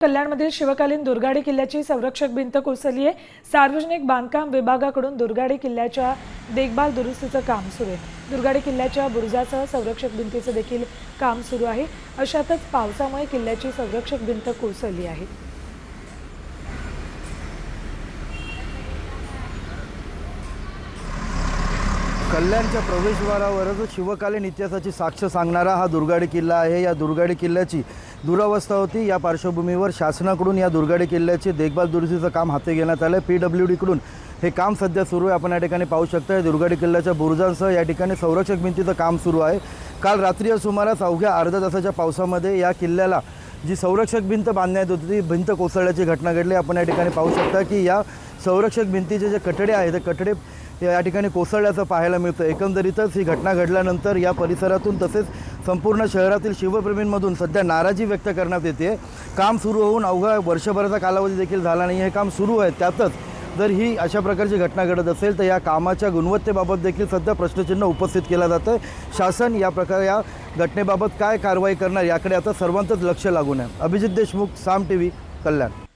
कल्याणमधील शिवकालीन दुर्गाडी किल्ल्याची संरक्षक भिंत कोसळली आहे। सार्वजनिक बांधकाम विभागाकडून दुर्गाडी किल्ल्याच्या देखभाल दुरुस्तीचं काम सुरू आहे। दुर्गाडी किल्ल्याच्या बुरुजासह संरक्षक भिंतीचं देखील काम सुरू आहे। अशातच पावसामुळे किल्ल्याची संरक्षक भिंत कोसळली आहे। कल्याणच्या प्रवेशद्वारावरच शिवकालीन इतिहासाची साक्ष सांगणारा हा दुर्गाडी किल्ला आहे। या दुर्गाडी किल्ल्याची दुरावस्था होती। या पार्श्वभूमीवर शासनाकडून या दुर्गाडी किल्ल्याची देखभाल दुरुस्तीचं काम हाती घेण्यात आलं आहे। PWD कडून हे काम सध्या सुरू आहे। आपण या ठिकाणी पाहू शकता दुर्गाडी किल्ल्याच्या बुरुजांसह या ठिकाणी संरक्षक भिंतीचं काम सुरू आहे। काल रात्री सुमारास अवघ्या अर्ध्या तासाच्या पावसामध्ये या किल्ल्याला जी संरक्षक भिंत बांधण्यात होती ती भिंत कोसळल्याची घटना घडली। आपण या ठिकाणी पाहू शकता की या संरक्षक भिंतीचे जे कठडे आहेत ते कठडे या ठिकाणी कोसळल्याचं पाहायला मिळतं। एकंदरीतच ही घटना घडल्यानंतर या परिसरातून तसेच संपूर्ण शहरातील शिवप्रेमींमधून सध्या नाराजी व्यक्त करण्यात येते। काम सुरू होऊन अवघा वर्षभराचा कालावधी देखील झाला नाही। हे काम सुरू आहे, त्यातच जर ही अशा प्रकारची घटना घडत असेल तर या कामाच्या गुणवत्तेबाबत देखील सध्या प्रश्नचिन्ह उपस्थित केलं जातं। शासन या प्रकारे या घटनेबाबत काय कारवाई करणार याकडे आता सर्वांचंच लक्ष लागून आहे। अभिजित देशमुख, साम TV, कल्याण।